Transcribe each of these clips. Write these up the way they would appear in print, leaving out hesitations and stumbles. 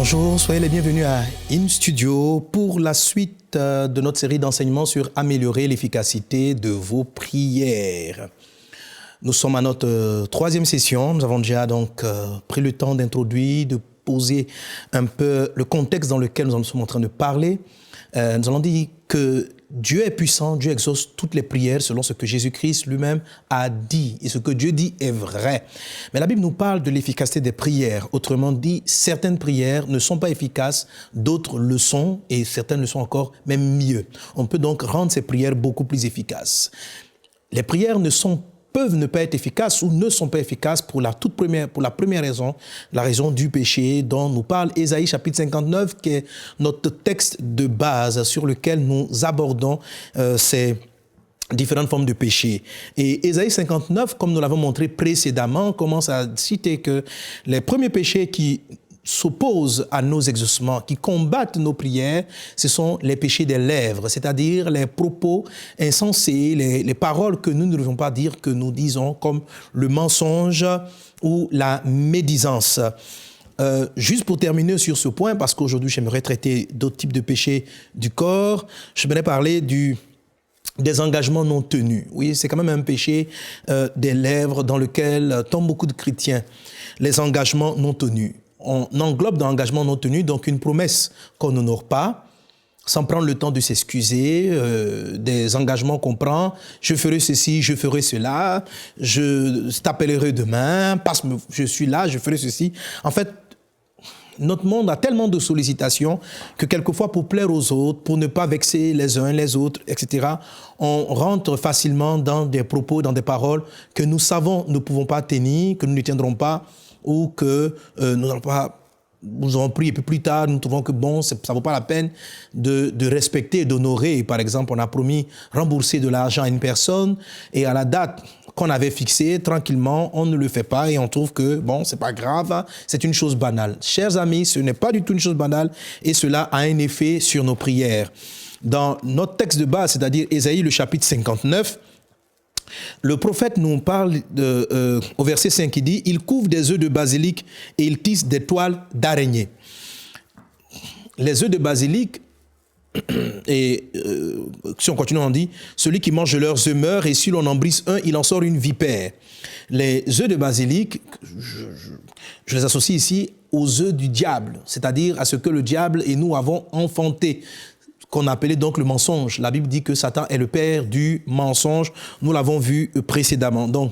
Bonjour, soyez les bienvenus à InStudio pour la suite de notre série d'enseignements sur améliorer l'efficacité de vos prières. Nous sommes à notre troisième session. Nous avons déjà donc pris le temps d'introduire, de poser un peu le contexte dans lequel nous sommes en train de parler. Nous allons dire que Dieu est puissant, Dieu exauce toutes les prières selon ce que Jésus-Christ lui-même a dit. Et ce que Dieu dit est vrai. Mais la Bible nous parle de l'efficacité des prières. Autrement dit, certaines prières ne sont pas efficaces, d'autres le sont et certaines le sont encore même mieux. On peut donc rendre ces prières beaucoup plus efficaces. Les prières peuvent ne pas être efficaces ou ne sont pas efficaces pour la première raison, la raison du péché dont nous parle Ésaïe chapitre 59, qui est notre texte de base sur lequel nous abordons ces différentes formes de péché. Et Ésaïe 59, comme nous l'avons montré précédemment, commence à citer que les premiers péchés qui s'opposent à nos exaucements, qui combattent nos prières, ce sont les péchés des lèvres, c'est-à-dire les propos insensés, les paroles que nous ne devons pas dire, que nous disons, comme le mensonge ou la médisance. Juste pour terminer sur ce point, parce qu'aujourd'hui j'aimerais traiter d'autres types de péchés du corps, j'aimerais parler des engagements non tenus. Oui, c'est quand même un péché des lèvres dans lequel tombent beaucoup de chrétiens, les engagements non tenus. On englobe dans l'engagement non tenu donc une promesse qu'on n'honore pas, sans prendre le temps de s'excuser, des engagements qu'on prend, je ferai ceci, je ferai cela, je t'appellerai demain, parce que je suis là, je ferai ceci. En fait, notre monde a tellement de sollicitations que quelquefois pour plaire aux autres, pour ne pas vexer les uns les autres, etc., on rentre facilement dans des propos, dans des paroles que nous savons ne pouvons pas tenir, que nous ne tiendrons pas, ou que nous avons pris, et puis plus tard, nous trouvons que bon, ça ne vaut pas la peine de respecter et d'honorer. Par exemple, on a promis rembourser de l'argent à une personne, et à la date qu'on avait fixée, tranquillement, on ne le fait pas, et on trouve que, bon, c'est pas grave, c'est une chose banale. Chers amis, ce n'est pas du tout une chose banale, et cela a un effet sur nos prières. Dans notre texte de base, c'est-à-dire Ésaïe, le chapitre 59, le prophète nous parle au verset 5, il dit « Il couvre des œufs de basilic et il tisse des toiles d'araignée. » Les œufs de basilic, et si on continue, on dit « Celui qui mange leurs œufs meurt et si l'on en brise un, il en sort une vipère. » Les œufs de basilic, je les associe ici aux œufs du diable, c'est-à-dire à ce que le diable et nous avons enfanté, qu'on appelait donc le mensonge. La Bible dit que Satan est le père du mensonge. Nous l'avons vu précédemment. Donc,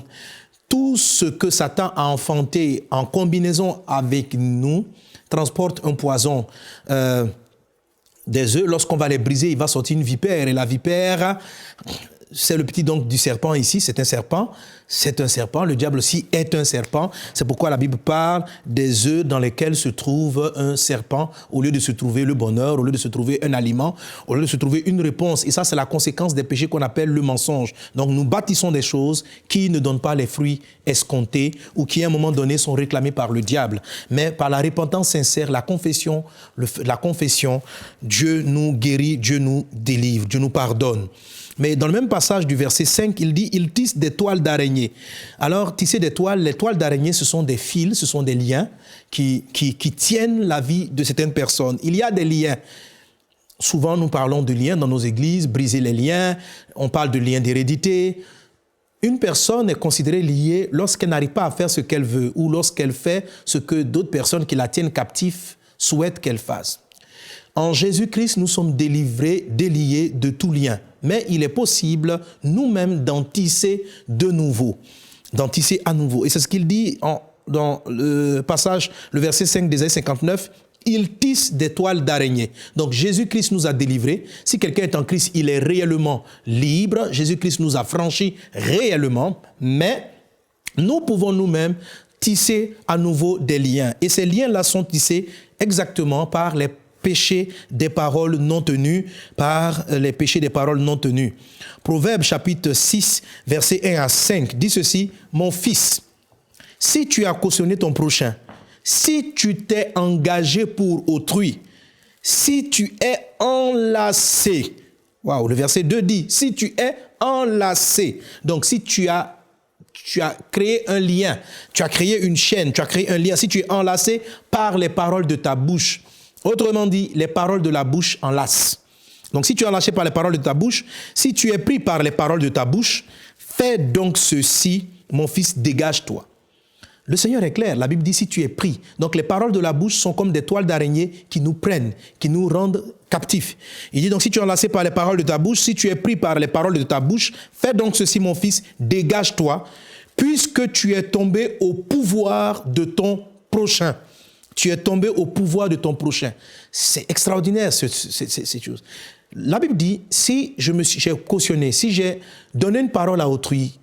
tout ce que Satan a enfanté en combinaison avec nous transporte un poison. Des œufs, lorsqu'on va les briser, il va sortir une vipère. Et la vipère, c'est le petit donc du serpent ici, c'est un serpent. C'est un serpent, le diable aussi est un serpent. C'est pourquoi la Bible parle des œufs dans lesquels se trouve un serpent, au lieu de se trouver le bonheur, au lieu de se trouver un aliment, au lieu de se trouver une réponse. Et ça, c'est la conséquence des péchés qu'on appelle le mensonge. Donc, nous bâtissons des choses qui ne donnent pas les fruits escomptés ou qui, à un moment donné, sont réclamés par le diable. Mais par la repentance sincère, la confession, Dieu nous guérit, Dieu nous délivre, Dieu nous pardonne. Mais dans le même passage du verset 5, il dit « Il tisse des toiles d'araignée ». Alors, tisser des toiles, les toiles d'araignée, ce sont des fils, ce sont des liens qui tiennent la vie de certaines personnes. Il y a des liens. Souvent, nous parlons de liens dans nos églises, briser les liens, on parle de liens d'hérédité. Une personne est considérée liée lorsqu'elle n'arrive pas à faire ce qu'elle veut ou lorsqu'elle fait ce que d'autres personnes qui la tiennent captive souhaitent qu'elle fasse. En Jésus-Christ, nous sommes délivrés, déliés de tout lien. Mais il est possible, nous-mêmes, d'en tisser de nouveau. D'en tisser à nouveau. Et c'est ce qu'il dit dans le passage, le verset 5 d'Ésaïe 59. Il tisse des toiles d'araignée. Donc Jésus-Christ nous a délivrés. Si quelqu'un est en Christ, il est réellement libre. Jésus-Christ nous a franchis réellement. Mais nous pouvons nous-mêmes tisser à nouveau des liens. Et ces liens-là sont tissés exactement par les péchés des paroles non tenues, par les péchés des paroles non tenues. Proverbe chapitre 6, versets 1 à 5 dit ceci: « Mon fils, si tu as cautionné ton prochain, si tu t'es engagé pour autrui, si tu es enlacé. » Waouh, le verset 2 dit « Si tu es enlacé. » Donc, si tu tu as créé un lien, tu as créé une chaîne, tu as créé un lien, si tu es enlacé par les paroles de ta bouche, autrement dit, les paroles de la bouche enlacent. Donc si tu es enlacé par les paroles de ta bouche, si tu es pris par les paroles de ta bouche, fais donc ceci, mon fils, dégage-toi. Le Seigneur est clair, la Bible dit si tu es pris. Donc les paroles de la bouche sont comme des toiles d'araignée qui nous prennent, qui nous rendent captifs. Il dit donc si tu es enlacé par les paroles de ta bouche, si tu es pris par les paroles de ta bouche, fais donc ceci mon fils, dégage-toi, puisque tu es tombé au pouvoir de ton prochain. Tu es tombé au pouvoir de ton prochain. C'est extraordinaire cette chose. La Bible dit, si j'ai cautionné, si j'ai donné une parole à autrui,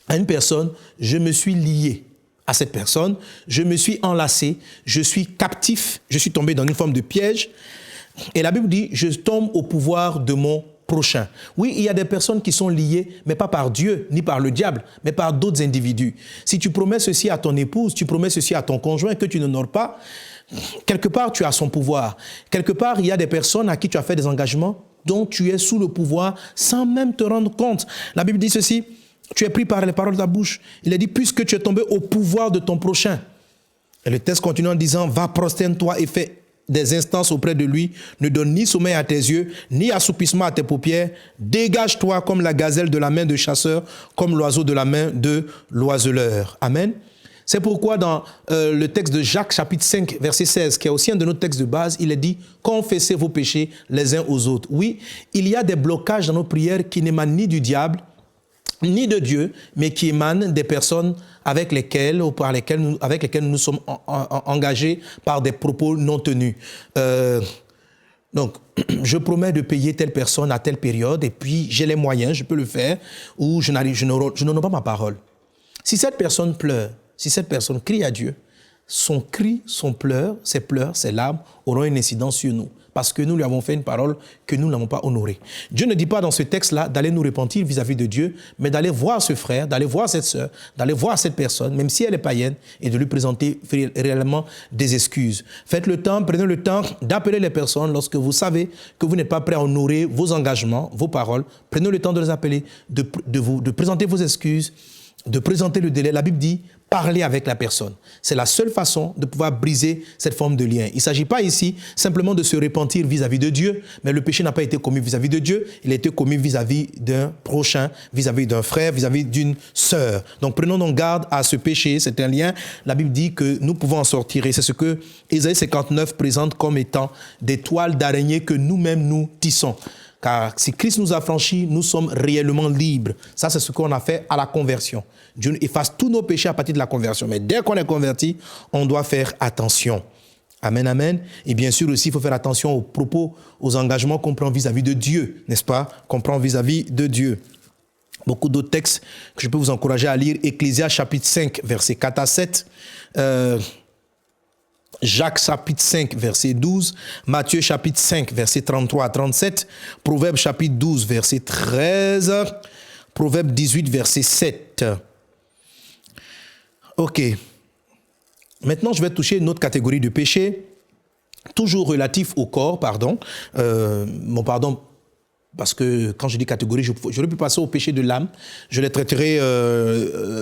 à une personne, je me suis lié à cette personne, je me suis enlacé, je suis captif, je suis tombé dans une forme de piège. Et la Bible dit, je tombe au pouvoir de mon prochain. Oui, il y a des personnes qui sont liées, mais pas par Dieu, ni par le diable, mais par d'autres individus. Si tu promets ceci à ton épouse, tu promets ceci à ton conjoint que tu n'honores pas, quelque part tu as son pouvoir. Quelque part, il y a des personnes à qui tu as fait des engagements dont tu es sous le pouvoir sans même te rendre compte. La Bible dit ceci, tu es pris par les paroles de ta bouche. Il a dit, puisque tu es tombé au pouvoir de ton prochain. Et le texte continue en disant, va, prosterne-toi et fais des instances auprès de lui, ne donne ni sommeil à tes yeux, ni assoupissement à tes paupières, dégage-toi comme la gazelle de la main de chasseur, comme l'oiseau de la main de l'oiseleur. Amen. C'est pourquoi dans le texte de Jacques, chapitre 5, verset 16, qui est aussi un de nos textes de base, il est dit « Confessez vos péchés les uns aux autres ». Oui, il y a des blocages dans nos prières qui n'émanent ni du diable, ni de Dieu, mais qui émanent des personnes avec lesquelles nous sommes engagés par des propos non tenus. Donc, je promets de payer telle personne à telle période, et puis j'ai les moyens, je peux le faire, ou je n'honore pas ma parole. Si cette personne pleure, si cette personne crie à Dieu, son cri, ses pleurs, ses larmes auront une incidence sur nous. Parce que nous lui avons fait une parole que nous n'avons pas honorée. Dieu ne dit pas dans ce texte-là d'aller nous repentir vis-à-vis de Dieu, mais d'aller voir ce frère, d'aller voir cette sœur, d'aller voir cette personne, même si elle est païenne, et de lui présenter réellement des excuses. Faites le temps, prenez le temps d'appeler les personnes lorsque vous savez que vous n'êtes pas prêt à honorer vos engagements, vos paroles. Prenez le temps de les appeler, de présenter vos excuses, de présenter le délai. La Bible dit, parler avec la personne. C'est la seule façon de pouvoir briser cette forme de lien. Il ne s'agit pas ici simplement de se repentir vis-à-vis de Dieu, mais le péché n'a pas été commis vis-à-vis de Dieu, il a été commis vis-à-vis d'un prochain, vis-à-vis d'un frère, vis-à-vis d'une sœur. Donc prenons donc garde à ce péché, c'est un lien. La Bible dit que nous pouvons en sortir et c'est ce que Ésaïe 59 présente comme étant des toiles d'araignée que nous-mêmes nous tissons. Car si Christ nous a franchis, nous sommes réellement libres. Ça, c'est ce qu'on a fait à la conversion. Dieu efface tous nos péchés à partir de la conversion. Mais dès qu'on est converti, on doit faire attention. Amen, amen. Et bien sûr aussi, il faut faire attention aux propos, aux engagements qu'on prend vis-à-vis de Dieu, n'est-ce pas? Qu'on prend vis-à-vis de Dieu. Beaucoup d'autres textes que je peux vous encourager à lire. Ecclésias chapitre 5, versets 4 à 7. Jacques chapitre 5, verset 12, Matthieu chapitre 5, verset 33 à 37, Proverbe chapitre 12, verset 13, Proverbe 18, verset 7. Ok. Maintenant, je vais toucher une autre catégorie de péché, toujours relatif au corps, pardon. Parce que quand je dis catégorie, j'aurais pu passer au péché de l'âme. Je les traiterai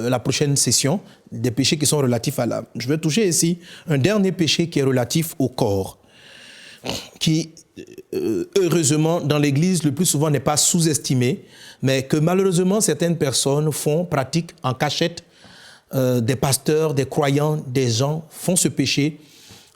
la prochaine session, des péchés qui sont relatifs à l'âme. Je vais toucher ici un dernier péché qui est relatif au corps, qui, heureusement, dans l'Église, le plus souvent n'est pas sous-estimé, mais que malheureusement, certaines personnes pratiquent en cachette. Des pasteurs, des croyants, des gens font ce péché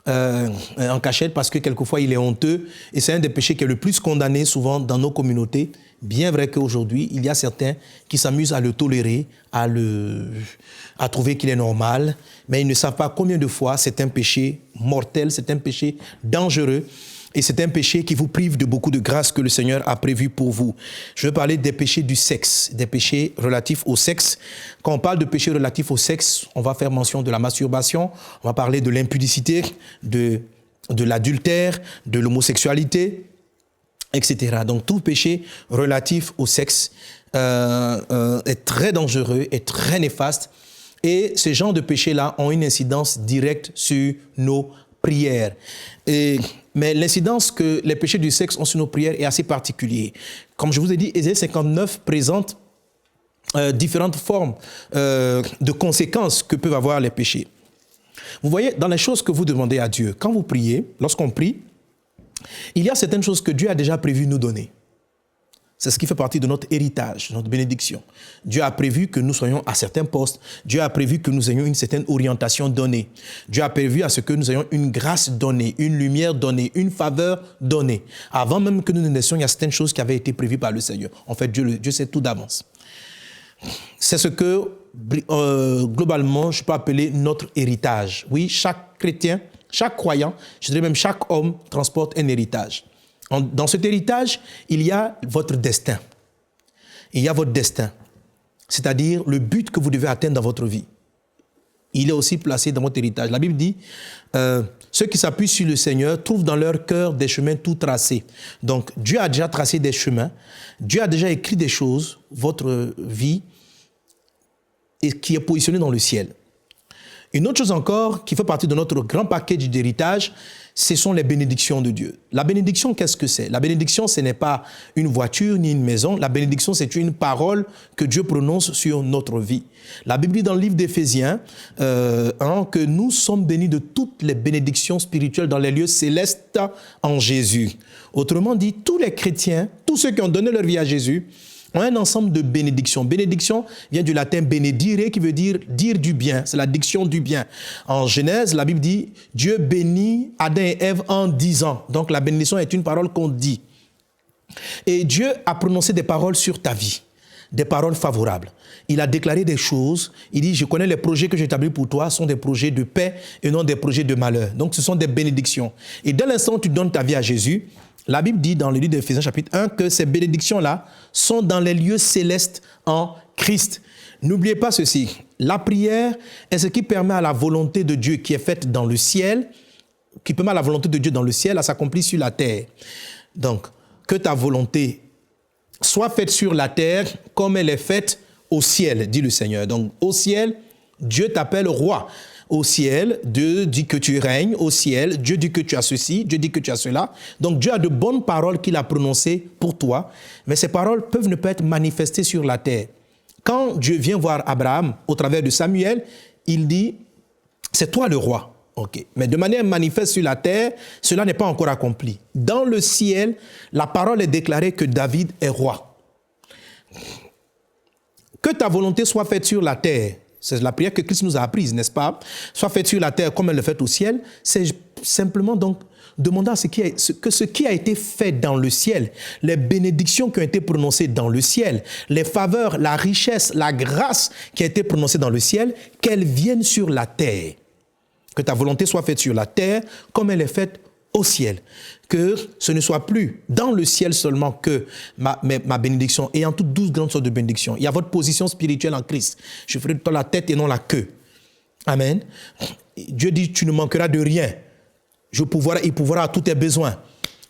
en cachette parce que quelquefois il est honteux et c'est un des péchés qui est le plus condamné souvent dans nos communautés. Bien vrai qu'aujourd'hui, il y a certains qui s'amusent à le tolérer, à trouver qu'il est normal, mais ils ne savent pas combien de fois c'est un péché mortel, c'est un péché dangereux. Et c'est un péché qui vous prive de beaucoup de grâce que le Seigneur a prévu pour vous. Je vais parler des péchés du sexe, des péchés relatifs au sexe. Quand on parle de péchés relatifs au sexe, on va faire mention de la masturbation, on va parler de l'impudicité, de l'adultère, de l'homosexualité, etc. Donc tout péché relatif au sexe est très dangereux, est très néfaste. Et ces genres de péchés-là ont une incidence directe sur nos prières. Mais l'incidence que les péchés du sexe ont sur nos prières est assez particulière. Comme je vous ai dit, Ésaïe 59 présente différentes formes de conséquences que peuvent avoir les péchés. Vous voyez, dans les choses que vous demandez à Dieu, quand vous priez, lorsqu'on prie, il y a certaines choses que Dieu a déjà prévu nous donner. C'est ce qui fait partie de notre héritage, de notre bénédiction. Dieu a prévu que nous soyons à certains postes. Dieu a prévu que nous ayons une certaine orientation donnée. Dieu a prévu à ce que nous ayons une grâce donnée, une lumière donnée, une faveur donnée. Avant même que nous ne naissions, il y a certaines choses qui avaient été prévues par le Seigneur. En fait, Dieu sait tout d'avance. C'est ce que, globalement, je peux appeler notre héritage. Oui, chaque chrétien, chaque croyant, je dirais même chaque homme transporte un héritage. Dans cet héritage, il y a votre destin. Il y a votre destin, c'est-à-dire le but que vous devez atteindre dans votre vie. Il est aussi placé dans votre héritage. La Bible dit, ceux qui s'appuient sur le Seigneur trouvent dans leur cœur des chemins tout tracés. Donc, Dieu a déjà tracé des chemins. Dieu a déjà écrit des choses, votre vie, et qui est positionnée dans le ciel. Une autre chose encore qui fait partie de notre grand package d'héritage, ce sont les bénédictions de Dieu. La bénédiction, qu'est-ce que c'est? La bénédiction, ce n'est pas une voiture ni une maison. La bénédiction, c'est une parole que Dieu prononce sur notre vie. La Bible dit dans le livre d'Éphésiens que nous sommes bénis de toutes les bénédictions spirituelles dans les lieux célestes en Jésus. Autrement dit, tous les chrétiens, tous ceux qui ont donné leur vie à Jésus, ont un ensemble de bénédictions. Bénédiction vient du latin benedire, qui veut dire du bien. C'est la diction du bien. En Genèse, la Bible dit, Dieu bénit Adam et Ève en disant. Donc la bénédiction est une parole qu'on dit. Et Dieu a prononcé des paroles sur ta vie, des paroles favorables. Il a déclaré des choses. Il dit, je connais les projets que j'ai établis pour toi, sont des projets de paix et non des projets de malheur. Donc ce sont des bénédictions. Et dès l'instant où tu donnes ta vie à Jésus, la Bible dit dans le livre d'Éphésiens chapitre 1 que ces bénédictions-là sont dans les lieux célestes en Christ. N'oubliez pas ceci, la prière est ce qui permet à la volonté de Dieu qui est faite dans le ciel, qui permet à la volonté de Dieu dans le ciel à s'accomplir sur la terre. Donc, que ta volonté soit faite sur la terre comme elle est faite au ciel, dit le Seigneur. Donc, au ciel, Dieu t'appelle roi. Au ciel, Dieu dit que tu règnes. Au ciel, Dieu dit que tu as ceci, Dieu dit que tu as cela. Donc Dieu a de bonnes paroles qu'il a prononcées pour toi, mais ces paroles peuvent ne pas être manifestées sur la terre. Quand Dieu vient voir Abraham au travers de Samuel, il dit, c'est toi le roi. Ok. Mais de manière manifeste sur la terre, cela n'est pas encore accompli. Dans le ciel, la parole est déclarée que David est roi. Que ta volonté soit faite sur la terre. C'est la prière que Christ nous a apprise, n'est-ce pas? Soit faite sur la terre comme elle le fait au ciel. C'est simplement donc demandant ce qui a été fait dans le ciel, les bénédictions qui ont été prononcées dans le ciel, les faveurs, la richesse, la grâce qui a été prononcée dans le ciel, qu'elles viennent sur la terre. Que ta volonté soit faite sur la terre comme elle est faite au ciel. Que ce ne soit plus dans le ciel seulement que ma bénédiction, et en toutes 12 grandes sortes de bénédictions. Il y a votre position spirituelle en Christ. Je ferai de toi la tête et non la queue. Amen. Dieu dit, tu ne manqueras de rien. Il pourvoira à tous tes besoins.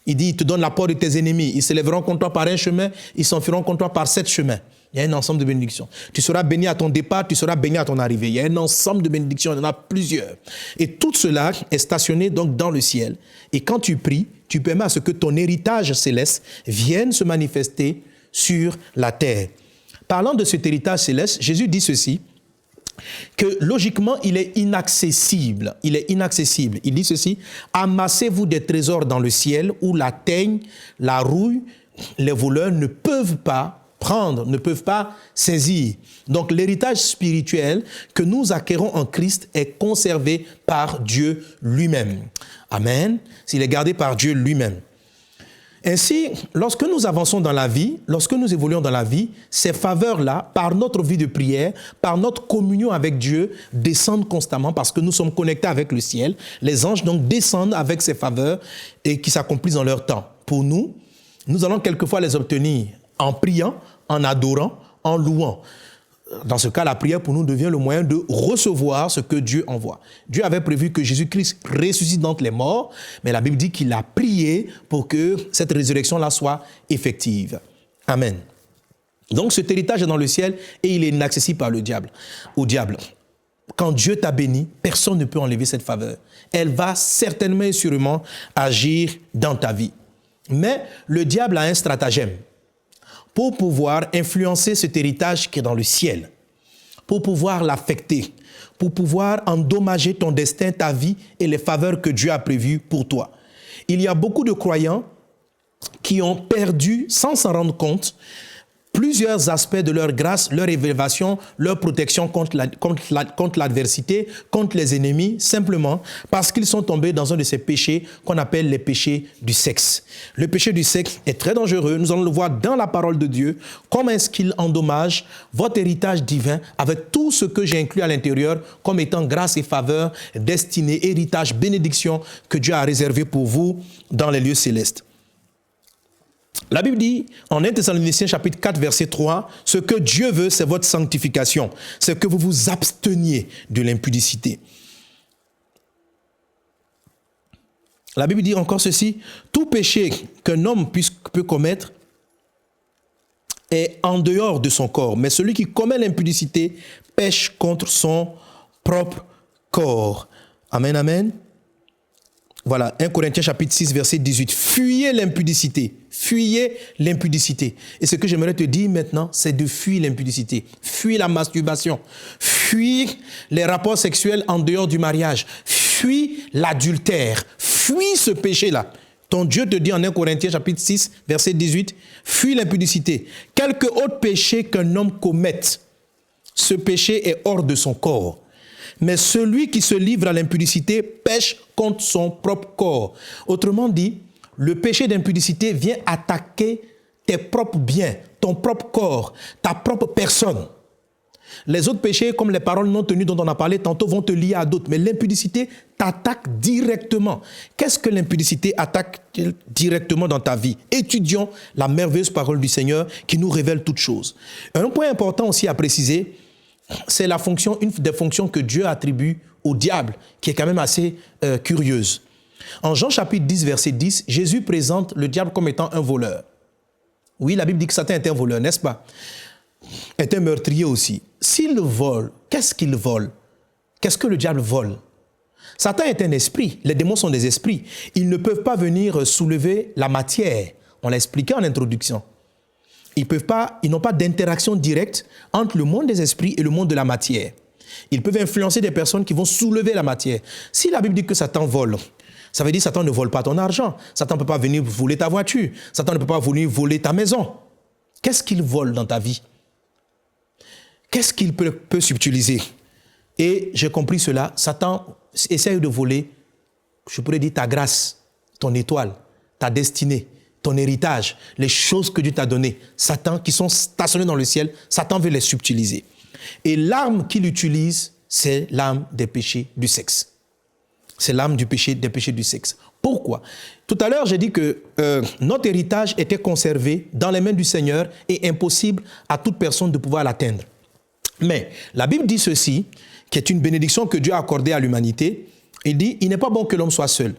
Il dit, il te donne la porte de tes ennemis. Ils se lèveront contre toi par un chemin, ils s'enfuiront contre toi par 7 chemins. Il y a un ensemble de bénédictions. Tu seras béni à ton départ, tu seras béni à ton arrivée. Il y a un ensemble de bénédictions, il y en a plusieurs. Et tout cela est stationné donc dans le ciel. Et quand tu pries, tu permets à ce que ton héritage céleste vienne se manifester sur la terre. Parlant de cet héritage céleste, Jésus dit ceci, que logiquement, il est inaccessible. Il est inaccessible. Il dit ceci, amassez-vous des trésors dans le ciel où la teigne, la rouille, les voleurs ne peuvent pas prendre, ne peuvent pas saisir. Donc l'héritage spirituel que nous acquérons en Christ est conservé par Dieu lui-même. Amen. S'il est gardé par Dieu lui-même. Ainsi, lorsque nous avançons dans la vie, lorsque nous évoluons dans la vie, ces faveurs-là, par notre vie de prière, par notre communion avec Dieu, descendent constamment parce que nous sommes connectés avec le ciel. Les anges donc descendent avec ces faveurs et qui s'accomplissent dans leur temps. Pour nous, nous allons quelquefois les obtenir en priant, en adorant, en louant. Dans ce cas, la prière pour nous devient le moyen de recevoir ce que Dieu envoie. Dieu avait prévu que Jésus-Christ ressuscite d'entre les morts, mais la Bible dit qu'il a prié pour que cette résurrection-là soit effective. Amen. Donc cet héritage est dans le ciel et il est inaccessible par le diable, au diable. Quand Dieu t'a béni, personne ne peut enlever cette faveur. Elle va certainement et sûrement agir dans ta vie. Mais le diable a un stratagème. pour pouvoir influencer cet héritage qui est dans le ciel, pour pouvoir l'affecter, pour pouvoir endommager ton destin, ta vie et les faveurs que Dieu a prévues pour toi. Il y a beaucoup de croyants qui ont perdu, sans s'en rendre compte, plusieurs aspects de leur grâce, leur élévation, leur protection contre l'adversité, contre les ennemis, simplement parce qu'ils sont tombés dans un de ces péchés qu'on appelle les péchés du sexe. Le péché du sexe est très dangereux. Nous allons le voir dans la parole de Dieu. Comment est-ce qu'il endommage votre héritage divin avec tout ce que j'ai inclus à l'intérieur comme étant grâce et faveur, destinée, héritage, bénédiction que Dieu a réservé pour vous dans les lieux célestes. La Bible dit, en 1 Thessaloniciens chapitre 4, verset 3, « Ce que Dieu veut, c'est votre sanctification, c'est que vous vous absteniez de l'impudicité. » La Bible dit encore ceci, « Tout péché qu'un homme peut commettre est en dehors de son corps, mais celui qui commet l'impudicité pêche contre son propre corps. » Amen, amen. Voilà, 1 Corinthiens chapitre 6, verset 18. Fuyez l'impudicité. Fuyez l'impudicité. Et ce que j'aimerais te dire maintenant, c'est de fuir l'impudicité. Fuis la masturbation. Fuis les rapports sexuels en dehors du mariage. Fuis l'adultère. Fuis ce péché-là. Ton Dieu te dit en 1 Corinthiens chapitre 6, verset 18, fuis l'impudicité. Quelque autre péché qu'un homme commette, ce péché est hors de son corps. Mais celui qui se livre à l'impudicité pêche contre son propre corps. Autrement dit, le péché d'impudicité vient attaquer tes propres biens, ton propre corps, ta propre personne. Les autres péchés, comme les paroles non tenues dont on a parlé tantôt, vont te lier à d'autres. Mais l'impudicité t'attaque directement. Qu'est-ce que l'impudicité attaque directement dans ta vie? Étudions la merveilleuse parole du Seigneur qui nous révèle toutes choses. Un point important aussi à préciser, c'est la fonction, une des fonctions que Dieu attribue au diable, qui est quand même assez curieuse. En Jean chapitre 10, verset 10, Jésus présente le diable comme étant un voleur. Oui, la Bible dit que Satan est un voleur, n'est-ce pas? Est un meurtrier aussi. S'il vole, qu'est-ce qu'il vole? Qu'est-ce que le diable vole? Satan est un esprit, les démons sont des esprits. Ils ne peuvent pas venir soulever la matière. On l'a expliqué en introduction. Ils n'ont pas d'interaction directe entre le monde des esprits et le monde de la matière. Ils peuvent influencer des personnes qui vont soulever la matière. Si la Bible dit que Satan vole, ça veut dire que Satan ne vole pas ton argent. Satan ne peut pas venir voler ta voiture. Satan ne peut pas venir voler ta maison. Qu'est-ce qu'il vole dans ta vie? Qu'est-ce qu'il peut subtiliser? Et j'ai compris cela. Satan essaye de voler, je pourrais dire, ta grâce, ton étoile, ta destinée, ton héritage, les choses que Dieu t'a données. Satan, qui sont stationnées dans le ciel, Satan veut les subtiliser. Et l'arme qu'il utilise, c'est l'arme des péchés du sexe. C'est l'arme des péchés du sexe. Pourquoi? Tout à l'heure, j'ai dit que notre héritage était conservé dans les mains du Seigneur et impossible à toute personne de pouvoir l'atteindre. Mais la Bible dit ceci, qui est une bénédiction que Dieu a accordée à l'humanité. Il dit, il n'est pas bon que l'homme soit seul.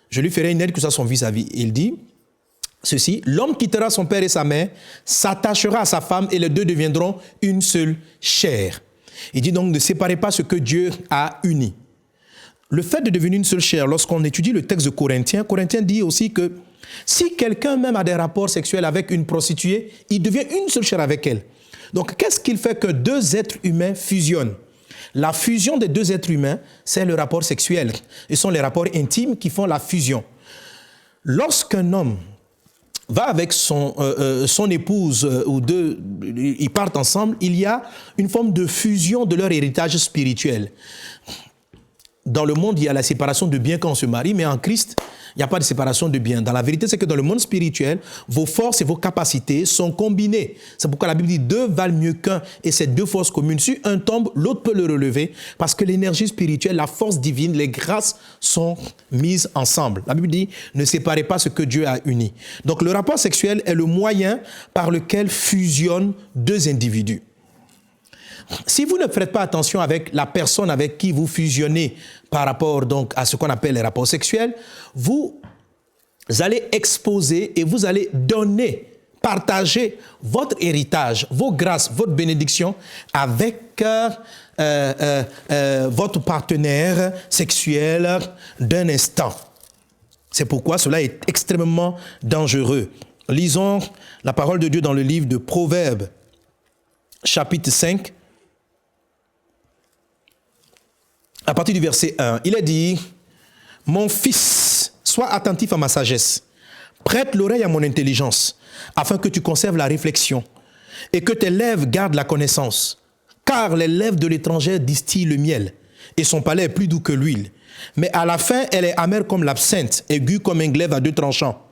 Je lui ferai une aide que soit son vis-à-vis. Il dit ceci, l'homme quittera son père et sa mère, s'attachera à sa femme et les deux deviendront une seule chair. Il dit donc, ne séparez pas ce que Dieu a uni. Le fait de devenir une seule chair, lorsqu'on étudie le texte de Corinthiens dit aussi que si quelqu'un même a des rapports sexuels avec une prostituée, il devient une seule chair avec elle. Donc, qu'est-ce qui fait que deux êtres humains fusionnent? La fusion des deux êtres humains, c'est le rapport sexuel. Ce sont les rapports intimes qui font la fusion. Lorsqu'un homme va avec son épouse ou deux, ils partent ensemble, il y a une forme de fusion de leur héritage spirituel. Dans le monde, il y a la séparation de biens quand on se marie, mais en Christ, il n'y a pas de séparation de biens. Dans la vérité, c'est que dans le monde spirituel, vos forces et vos capacités sont combinées. C'est pourquoi la Bible dit deux valent mieux qu'un. Et ces deux forces communes, si un tombe, l'autre peut le relever. Parce que l'énergie spirituelle, la force divine, les grâces sont mises ensemble. La Bible dit, ne séparez pas ce que Dieu a uni. Donc le rapport sexuel est le moyen par lequel fusionnent deux individus. Si vous ne faites pas attention avec la personne avec qui vous fusionnez par rapport donc à ce qu'on appelle les rapports sexuels, vous allez exposer et vous allez donner, partager votre héritage, vos grâces, votre bénédiction avec votre partenaire sexuel d'un instant. C'est pourquoi cela est extrêmement dangereux. Lisons la parole de Dieu dans le livre de Proverbes, chapitre 5, à partir du verset 1. Il est dit, « Mon fils, sois attentif à ma sagesse, prête l'oreille à mon intelligence, afin que tu conserves la réflexion, et que tes lèvres gardent la connaissance. Car les lèvres de l'étranger distillent le miel, et son palais est plus doux que l'huile. Mais à la fin, elle est amère comme l'absinthe, aiguë comme un glaive à deux tranchants.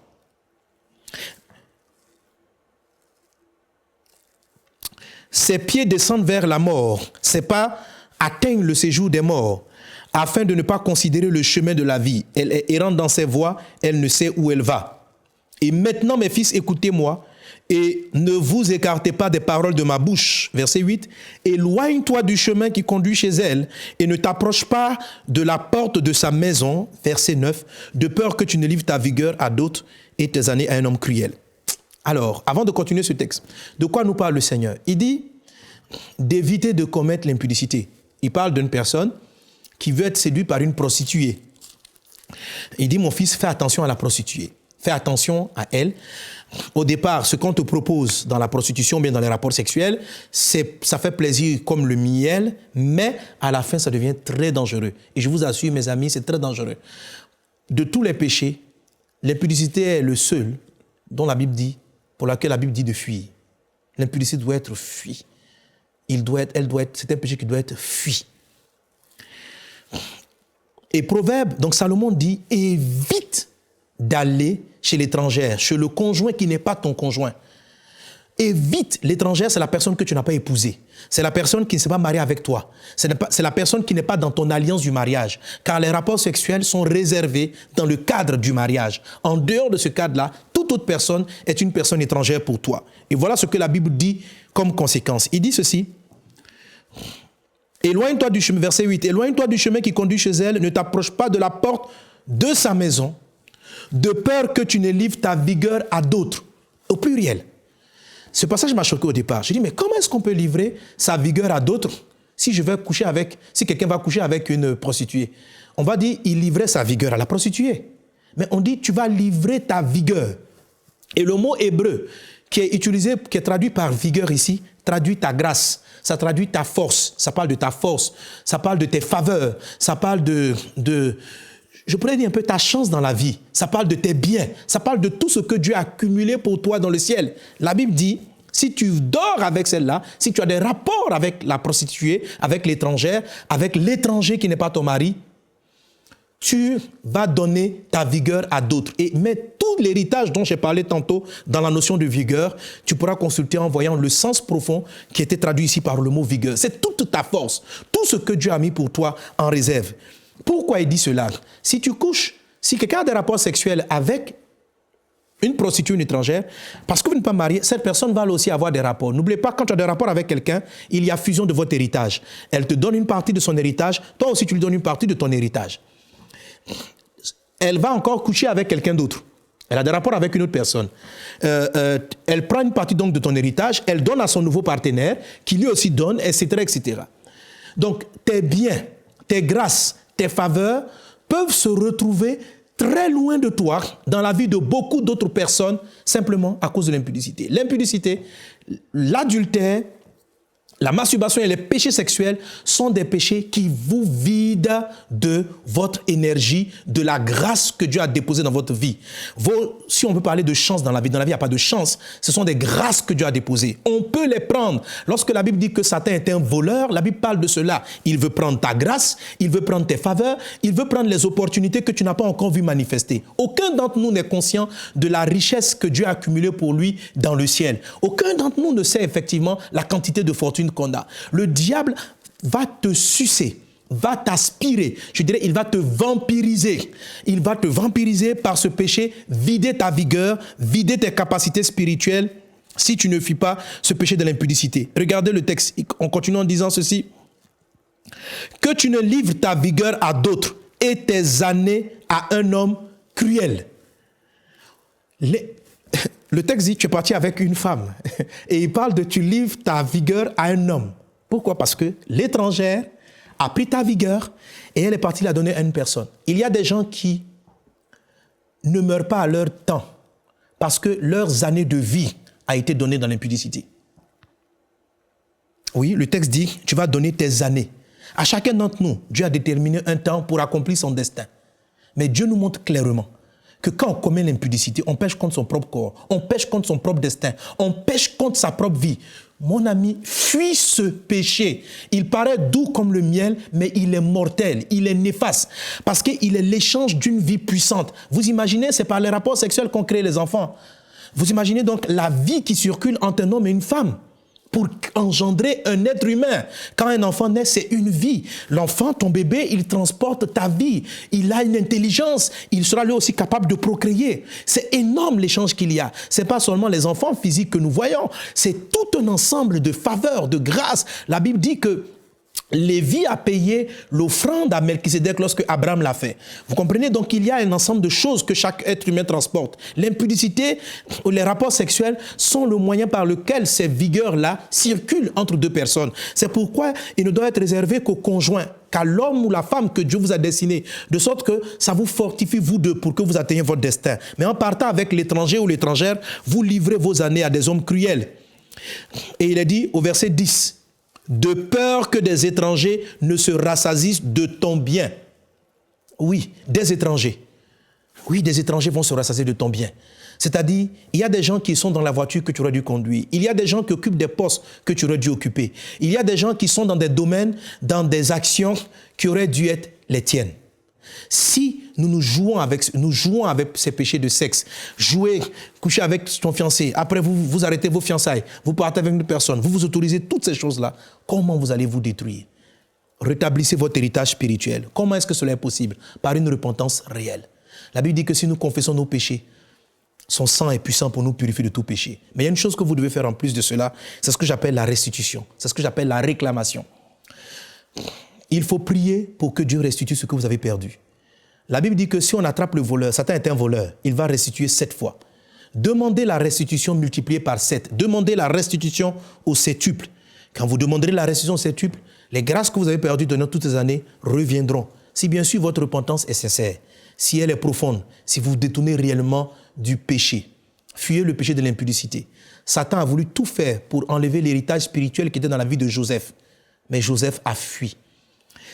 Ses pieds descendent vers la mort, ses pas atteignent le séjour des morts, afin de ne pas considérer le chemin de la vie. Elle est errante dans ses voies, elle ne sait où elle va. Et maintenant, mes fils, écoutez-moi, et ne vous écartez pas des paroles de ma bouche. Verset 8. Éloigne-toi du chemin qui conduit chez elle et ne t'approche pas de la porte de sa maison. Verset 9. De peur que tu ne livres ta vigueur à d'autres et tes années à un homme cruel. Alors, avant de continuer ce texte, de quoi nous parle le Seigneur? Il dit d'éviter de commettre l'impudicité. Il parle d'une personne qui veut être séduite par une prostituée. Il dit, mon fils, fais attention à la prostituée. Fais attention à elle. Au départ, ce qu'on te propose dans la prostitution, bien dans les rapports sexuels, ça fait plaisir comme le miel, mais à la fin, ça devient très dangereux. Et je vous assure, mes amis, c'est très dangereux. De tous les péchés, l'impudicité est le seul dont la Bible dit, pour laquelle la Bible dit de fuir. L'impudicité doit être fui. C'est un péché qui doit être fui. Et Proverbe, donc Salomon dit, évite d'aller chez l'étrangère, chez le conjoint qui n'est pas ton conjoint. Évite, l'étrangère, c'est la personne que tu n'as pas épousée. C'est la personne qui ne s'est pas mariée avec toi. C'est la personne qui n'est pas dans ton alliance du mariage. Car les rapports sexuels sont réservés dans le cadre du mariage. En dehors de ce cadre-là, toute autre personne est une personne étrangère pour toi. Et voilà ce que la Bible dit comme conséquence. Il dit ceci. Éloigne-toi du chemin, verset 8. Éloigne-toi du chemin qui conduit chez elle, ne t'approche pas de la porte de sa maison, de peur que tu ne livres ta vigueur à d'autres. Au pluriel. Ce passage m'a choqué au départ. Je dis, mais comment est-ce qu'on peut livrer sa vigueur à d'autres si quelqu'un va coucher avec une prostituée? On va dire, il livrait sa vigueur à la prostituée. Mais on dit, tu vas livrer ta vigueur. Et le mot hébreu qui est utilisé, qui est traduit par vigueur ici, traduit ta grâce, ça traduit ta force, ça parle de ta force, ça parle de tes faveurs, ça parle je pourrais dire un peu ta chance dans la vie. Ça parle de tes biens. Ça parle de tout ce que Dieu a accumulé pour toi dans le ciel. La Bible dit, si tu dors avec celle-là, si tu as des rapports avec la prostituée, avec l'étrangère, avec l'étranger qui n'est pas ton mari, tu vas donner ta vigueur à d'autres. Mais tout l'héritage dont j'ai parlé tantôt dans la notion de vigueur, tu pourras consulter en voyant le sens profond qui était traduit ici par le mot vigueur. C'est toute ta force, tout ce que Dieu a mis pour toi en réserve. Pourquoi il dit cela? Si quelqu'un a des rapports sexuels avec une prostituée, une étrangère, parce que vous n'êtes pas marié, cette personne va aussi avoir des rapports. N'oubliez pas, quand tu as des rapports avec quelqu'un, il y a fusion de votre héritage. Elle te donne une partie de son héritage, toi aussi tu lui donnes une partie de ton héritage. Elle va encore coucher avec quelqu'un d'autre. Elle a des rapports avec une autre personne. Elle prend une partie donc de ton héritage, elle donne à son nouveau partenaire, qui lui aussi donne, etc., etc. Donc, tes biens, tes grâces, tes faveurs peuvent se retrouver très loin de toi dans la vie de beaucoup d'autres personnes simplement à cause de l'impudicité. L'impudicité, l'adultère, la masturbation et les péchés sexuels sont des péchés qui vous vident de votre énergie, de la grâce que Dieu a déposée dans votre vie. Si on peut parler de chance dans la vie, il n'y a pas de chance. Ce sont des grâces que Dieu a déposées. On peut les prendre. Lorsque la Bible dit que Satan est un voleur, la Bible parle de cela. Il veut prendre ta grâce, il veut prendre tes faveurs, il veut prendre les opportunités que tu n'as pas encore vues manifester. Aucun d'entre nous n'est conscient de la richesse que Dieu a accumulée pour lui dans le ciel. Aucun d'entre nous ne sait effectivement la quantité de fortune qu'on a. Le diable va te sucer, va t'aspirer. Je dirais, il va te vampiriser. Il va te vampiriser par ce péché, vider ta vigueur, vider tes capacités spirituelles si tu ne fuis pas ce péché de l'impudicité. Regardez le texte. On continue en disant ceci. Que tu ne livres ta vigueur à d'autres et tes années à un homme cruel. Le texte dit, tu es parti avec une femme. Et il parle de tu livres ta vigueur à un homme. Pourquoi? Parce que l'étrangère a pris ta vigueur et elle est partie la donner à une personne. Il y a des gens qui ne meurent pas à leur temps parce que leurs années de vie a été donnée dans l'impudicité. Oui, le texte dit, tu vas donner tes années. À chacun d'entre nous, Dieu a déterminé un temps pour accomplir son destin. Mais Dieu nous montre clairement que quand on commet l'impudicité, on pêche contre son propre corps, on pêche contre son propre destin, on pêche contre sa propre vie. Mon ami, fuis ce péché. Il paraît doux comme le miel, mais il est mortel, il est néfaste, parce qu'il est l'échange d'une vie puissante. Vous imaginez, c'est par les rapports sexuels qu'on crée les enfants. Vous imaginez donc la vie qui circule entre un homme et une femme pour engendrer un être humain. Quand un enfant naît, c'est une vie. L'enfant, ton bébé, il transporte ta vie. Il a une intelligence. Il sera lui aussi capable de procréer. C'est énorme l'échange qu'il y a. Ce n'est pas seulement les enfants physiques que nous voyons. C'est tout un ensemble de faveurs, de grâces. La Bible dit que Lévi a payé l'offrande à Melchisédek lorsque Abraham l'a fait. Vous comprenez? Donc il y a un ensemble de choses que chaque être humain transporte. L'impudicité ou les rapports sexuels sont le moyen par lequel ces vigueurs-là circulent entre deux personnes. C'est pourquoi il ne doit être réservé qu'au conjoint, qu'à l'homme ou la femme que Dieu vous a destiné, de sorte que ça vous fortifie vous deux pour que vous atteigniez votre destin. Mais en partant avec l'étranger ou l'étrangère, vous livrez vos années à des hommes cruels. Et il est dit au verset 10, de peur que des étrangers ne se rassasient de ton bien. Oui, des étrangers. Oui, des étrangers vont se rassasier de ton bien. C'est-à-dire, il y a des gens qui sont dans la voiture que tu aurais dû conduire. Il y a des gens qui occupent des postes que tu aurais dû occuper. Il y a des gens qui sont dans des domaines, dans des actions qui auraient dû être les tiennes. Si nous jouons avec ces péchés de sexe, coucher avec ton fiancé, après vous arrêtez vos fiançailles, vous partez avec une personne, vous autorisez toutes ces choses-là, comment vous allez vous détruire? Rétablissez votre héritage spirituel. Comment est-ce que cela est possible? Par une repentance réelle. La Bible dit que si nous confessons nos péchés, son sang est puissant pour nous purifier de tout péché. Mais il y a une chose que vous devez faire en plus de cela, c'est ce que j'appelle la restitution, c'est ce que j'appelle la réclamation. Il faut prier pour que Dieu restitue ce que vous avez perdu. La Bible dit que si on attrape le voleur, Satan est un voleur, il va restituer 7 fois. Demandez la restitution multipliée par 7. Demandez la restitution au septuple. Quand vous demanderez la restitution au septuple, les grâces que vous avez perdues durant toutes ces années reviendront. Si bien sûr votre repentance est sincère, si elle est profonde, si vous vous détournez réellement du péché, fuyez le péché de l'impudicité. Satan a voulu tout faire pour enlever l'héritage spirituel qui était dans la vie de Joseph. Mais Joseph a fui.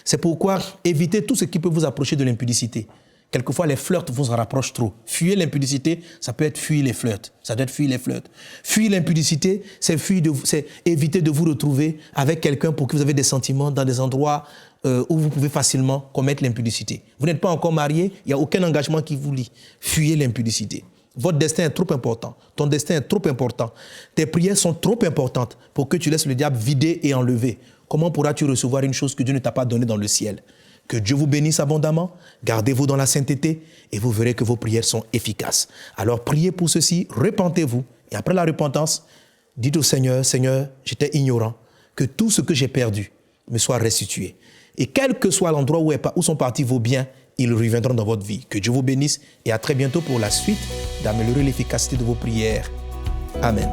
C'est pourquoi évitez tout ce qui peut vous approcher de l'impudicité. Quelquefois, les flirts vous en rapprochent trop. Fuir l'impudicité, ça peut être fuir les flirts. Ça doit être fuir les flirts. Fuir l'impudicité, c'est éviter de vous retrouver avec quelqu'un pour qui vous avez des sentiments dans des endroits où vous pouvez facilement commettre l'impudicité. Vous n'êtes pas encore marié, il n'y a aucun engagement qui vous lie. Fuyez l'impudicité. Votre destin est trop important. Ton destin est trop important. Tes prières sont trop importantes pour que tu laisses le diable vider et enlever. Comment pourras-tu recevoir une chose que Dieu ne t'a pas donnée dans le ciel? Que Dieu vous bénisse abondamment, gardez-vous dans la sainteté et vous verrez que vos prières sont efficaces. Alors priez pour ceci, repentez-vous et après la repentance, dites au Seigneur, Seigneur, j'étais ignorant, que tout ce que j'ai perdu me soit restitué. Et quel que soit l'endroit où sont partis vos biens, ils reviendront dans votre vie. Que Dieu vous bénisse et à très bientôt pour la suite d'améliorer l'efficacité de vos prières. Amen.